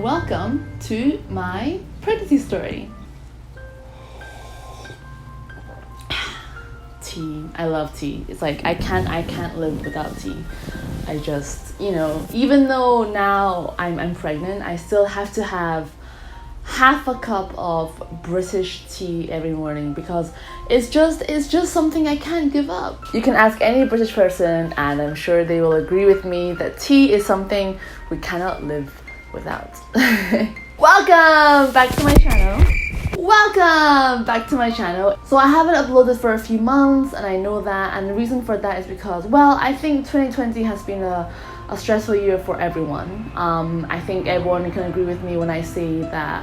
welcome to my pregnancy story. Tea. I love tea. It's like I can't live without tea. I just, even though now I'm pregnant, I still have to have half a cup of British tea every morning because it's just something I can't give up. You can ask any British person and I'm sure they will agree with me that tea is something we cannot live without. Welcome back to my channel. So I haven't uploaded for a few months and I know that, and the reason for that is because, well, I think 2020 has been a stressful year for everyone. I think everyone can agree with me when I say that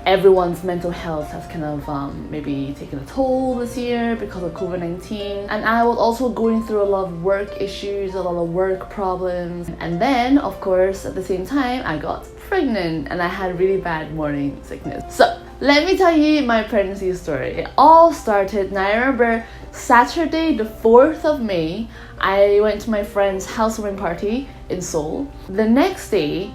everyone's mental health has kind of maybe taken a toll this year because of COVID-19. And I was also going through a lot of work issues, a lot of work problems. And then, of course, at the same time, I got pregnant and I had really bad morning sickness. So let me tell you my pregnancy story. It all started, and I remember Saturday the 4th of May, I went to my friend's housewarming party in Seoul. The next day,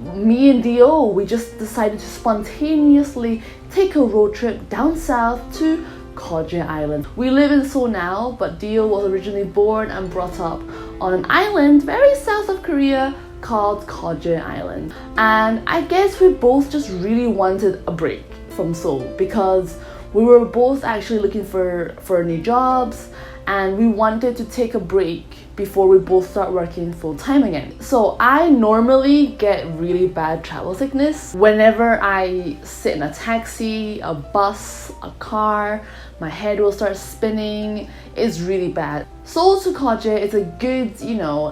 me and D.O, we just decided to spontaneously take a road trip down south to Jeju Island. We live in Seoul now, but D.O was originally born and brought up on an island very south of Korea called Jeju Island. And I guess we both just really wanted a break from Seoul because we were both actually looking for new jobs and we wanted to take a break before we both start working full-time again. So I normally get really bad travel sickness. Whenever I sit in a taxi, a bus, a car, my head will start spinning. It's really bad. Seoul to Jeju is a good,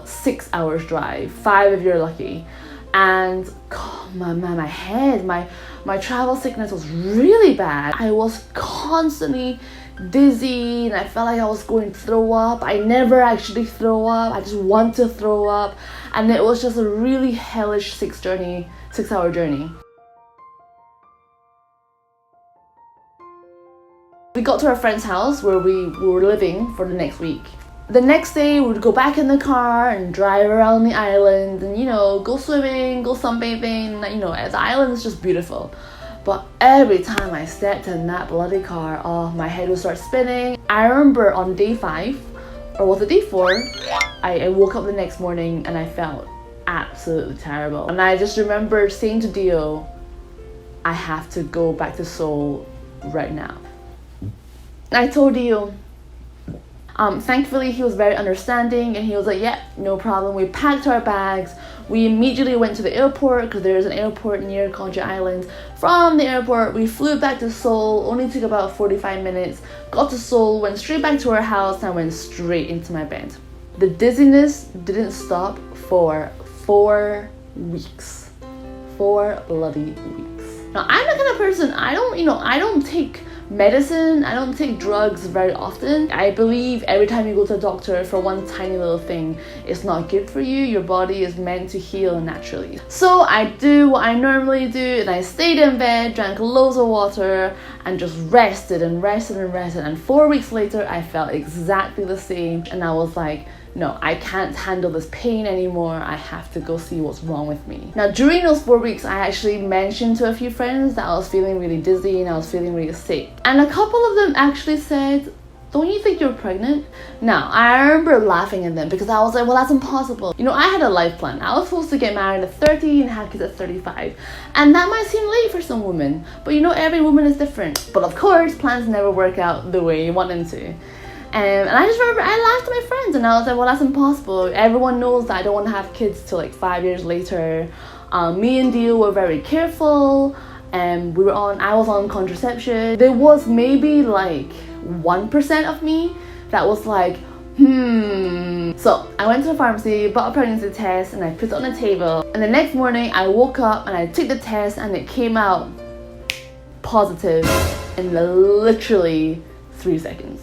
6 hours drive, 5 if you're lucky. And my head, my travel sickness was really bad. I was constantly dizzy and I felt like I was going to throw up. I never actually throw up. I just want to throw up. And it was just a really hellish 6-hour journey. We got to our friend's house where we were living for the next week. The next day we would go back in the car and drive around the island and go swimming, go sunbathing. The island is just beautiful. But every time I stepped in that bloody car, my head would start spinning. I remember on day 5, or was it day 4, I woke up the next morning and I felt absolutely terrible. And I just remember saying to D.O, I have to go back to Seoul right now. I told D.O. Thankfully, he was very understanding and he was like, yeah, no problem. We packed our bags. We immediately went to the airport because there's an airport near Jeju Island. From the airport, we flew back to Seoul. Only took about 45 minutes. Got to Seoul, went straight back to our house and went straight into my bed. The dizziness didn't stop for 4 weeks. 4 bloody weeks. Now, I'm the kind of person, I don't take medicine, I don't take drugs very often. I believe every time you go to a doctor for one tiny little thing, it's not good for you. Your body is meant to heal naturally. So I do what I normally do and I stayed in bed, drank loads of water and just rested. And 4 weeks later, I felt exactly the same and I was like, no, I can't handle this pain anymore. I have to go see what's wrong with me. Now, during those 4 weeks, I actually mentioned to a few friends that I was feeling really dizzy and I was feeling really sick. And a couple of them actually said, don't you think you're pregnant? Now, I remember laughing at them because I was like, well, that's impossible. I had a life plan. I was supposed to get married at 30 and have kids at 35. And that might seem late for some women, but every woman is different. But of course, plans never work out the way you want them to. And I just remember I laughed at my friends and I was like, well, that's impossible. Everyone knows that I don't want to have kids till like 5 years later. Me and D.O were very careful and I was on contraception. There was maybe like 1% of me that was like, So I went to the pharmacy, bought a pregnancy test and I put it on the table. And the next morning I woke up and I took the test and it came out positive in literally 3 seconds.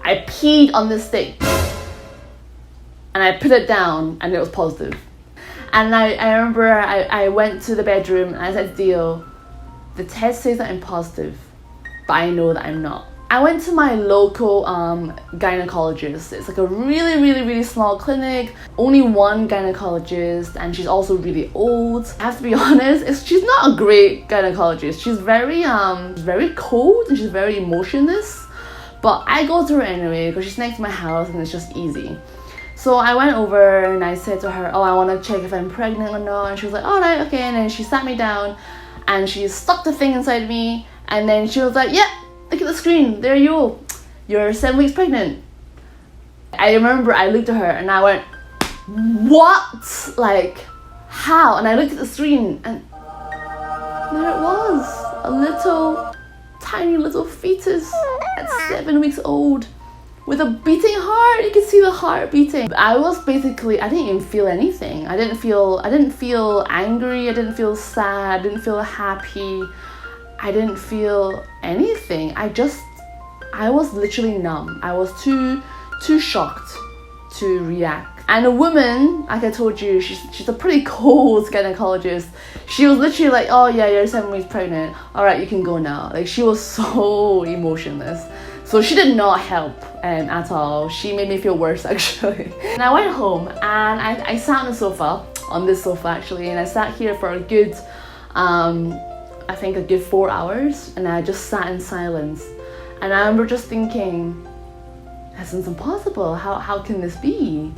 I peed on the stick and I put it down and it was positive. And I remember I went to the bedroom and I said to D.O, the test says that I'm positive, but I know that I'm not. I went to my local gynecologist. It's like a really small clinic, only one gynecologist, and she's also really old. I have to be honest, she's not a great gynecologist. She's very cold and she's very emotionless, but I go to her anyway because she's next to my house and it's just easy. So I went over and I said to her, oh, I want to check if I'm pregnant or not, and she was like, all right, okay. And then she sat me down and she stuck the thing inside me, and then she was like, yeah, look at the screen, there you go, you're 7 weeks pregnant. I remember I looked at her and I went, what? Like, how? And I looked at the screen and there it was, a little, tiny little fetus at 7 weeks old with a beating heart. You can see the heart beating. I didn't even feel anything. I didn't feel angry, I didn't feel sad, I didn't feel happy. I didn't feel anything. I was literally numb. I was too shocked to react. And a woman, like I told you, she's a pretty cold gynecologist. She was literally like, oh yeah, you're 7 weeks pregnant. All right, you can go now. Like, she was so emotionless. So she did not help at all. She made me feel worse, actually. And I went home and I sat on this sofa actually, and I sat here for a good, I think a good 4 hours, and I just sat in silence. And I remember just thinking, this is impossible. How can this be?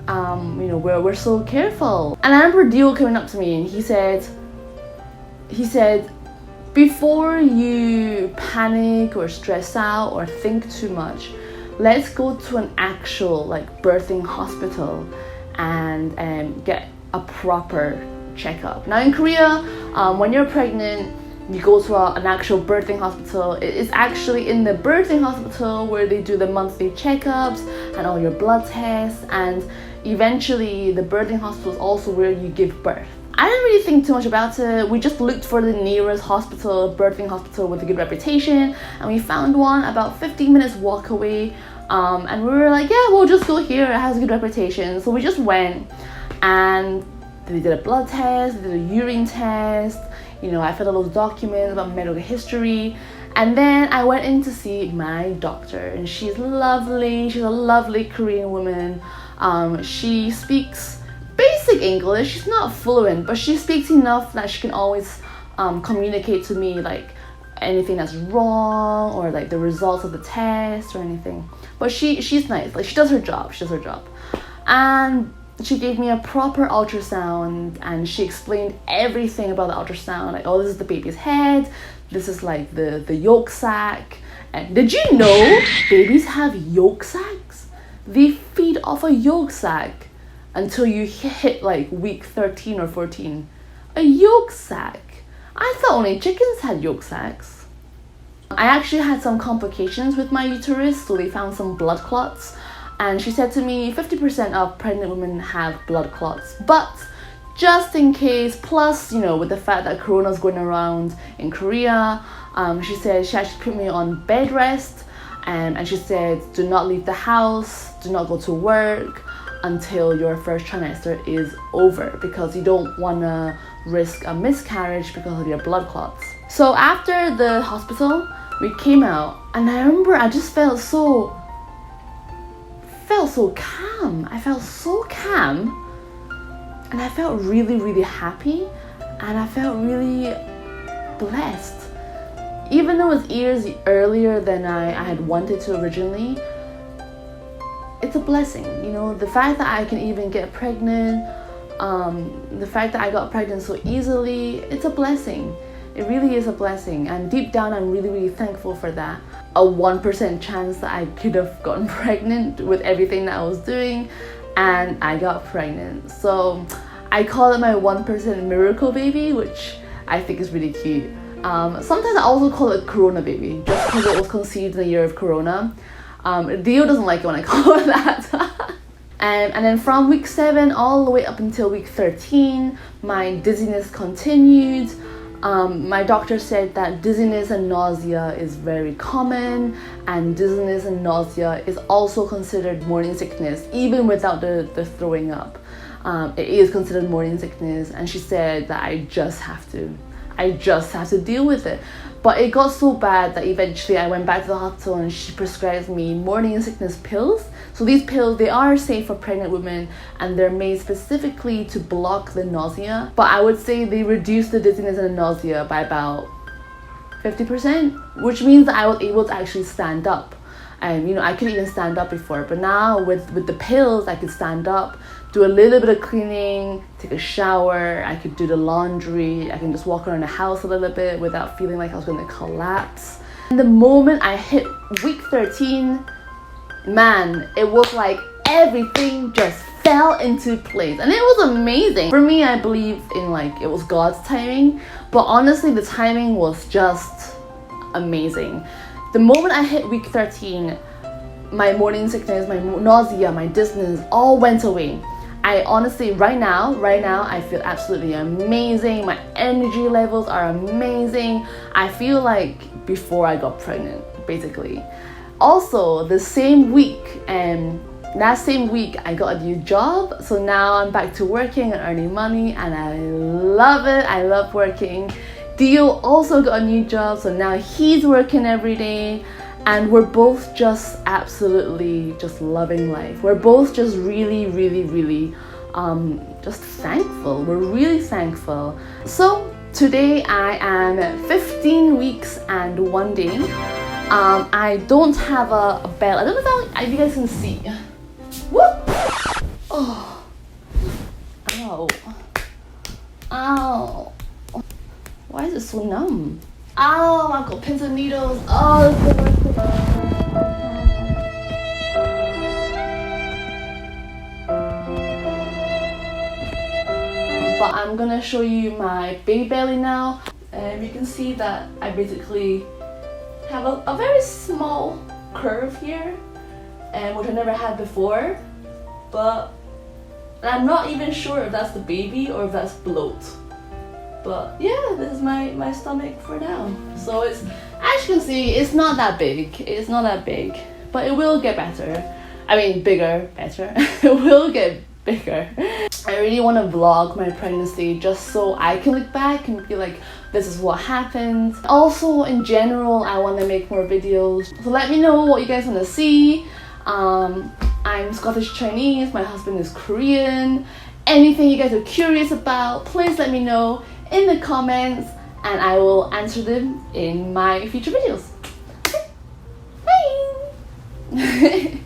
We're so careful. And I remember D.O coming up to me and he said, before you panic or stress out or think too much, let's go to an actual birthing hospital and get a proper checkup. Now in Korea, when you're pregnant, you go to an actual birthing hospital. It's actually in the birthing hospital where they do the monthly checkups and all your blood tests, and eventually the birthing hospital is also where you give birth. I didn't really think too much about it. We just looked for the nearest birthing hospital with a good reputation, and we found one about 15 minutes walk away, and we were like, yeah, we'll just go here, it has a good reputation. So we just went, and they did a blood test, they did a urine test, I filled out those documents about my medical history, and then I went in to see my doctor, and she's lovely. She's a lovely Korean woman. She speaks basic English. She's not fluent, but she speaks enough that she can always communicate to me anything that's wrong or the results of the test or anything. But she's nice. She does her job. And she gave me a proper ultrasound, and she explained everything about the ultrasound. Oh, this is the baby's head, this is the yolk sac. And did you know babies have yolk sacs? They feed off a yolk sac until you hit week 13 or 14. A yolk sac? I thought only chickens had yolk sacs. I actually had some complications with my uterus, so they found some blood clots. And she said to me, 50% of pregnant women have blood clots. But just in case, plus, with the fact that Corona's going around in Korea, she said she actually put me on bed rest. And she said, do not leave the house, do not go to work until your first trimester is over, because you don't want to risk a miscarriage because of your blood clots. So after the hospital, we came out, and I remember I just felt so calm. I felt so calm, and I felt really happy, and I felt really blessed. Even though it's years earlier than I had wanted to originally, it's a blessing. The fact that I can even get pregnant, the fact that I got pregnant so easily, it's a blessing. It really is a blessing, and deep down I'm really thankful for that. A 1% chance that I could have gotten pregnant with everything that I was doing, and I got pregnant. So I call it my 1% miracle baby, which I think is really cute. Sometimes I also call it Corona baby, just because it was conceived in the year of Corona. D.O doesn't like it when I call it that. And then from week 7 all the way up until week 13, my dizziness continued. My doctor said that dizziness and nausea is very common, and dizziness and nausea is also considered morning sickness, even without the throwing up. It is considered morning sickness, and she said that I just have to I just have to deal with it. But it got so bad that eventually I went back to the hospital and she prescribed me morning sickness pills. So these pills, they are safe for pregnant women and they're made specifically to block the nausea. But I would say they reduce the dizziness and the nausea by about 50%, which means that I was able to actually stand up. And you know, I couldn't even stand up before, but now with the pills, I could stand up, do a little bit of cleaning, take a shower, I could do the laundry, I can just walk around the house a little bit without feeling like I was going to collapse. And the moment I hit week 13, man, it was like everything just fell into place and it was amazing. For me, I believe in like it was God's timing, but honestly the timing was just amazing. The moment I hit week 13, my morning sickness, my nausea, my dizziness all went away. I honestly, right now, I feel absolutely amazing. My energy levels are amazing. I feel like before I got pregnant, basically. Also, the same week, that same week, I got a new job. So now I'm back to working and earning money and I love it. I love working. D.O also got a new job, so now he's working every day. And we're both just absolutely just loving life. We're both just really, really, really just thankful. We're really thankful. So today I am 15 weeks and 1 day. I don't have a belt. I don't know if you guys can see. Whoop! Oh. Ow. Ow. Why is it so numb? Oh, I've got pins and needles. Oh, but I'm gonna show you my baby belly now. You can see that I basically have a very small curve here, which I never had before. But I'm not even sure if that's the baby or if that's bloat. But yeah, this is my stomach for now. So it's, as you can see, it's not that big. It's not that big, but it will get better. I mean, bigger, better. It will get bigger. I really want to vlog my pregnancy just so I can look back and be like, this is what happened. Also, in general, I want to make more videos. So let me know what you guys want to see. I'm Scottish Chinese, my husband is Korean. Anything you guys are curious about, please let me know in the comments and I will answer them in my future videos. Okay. Bye!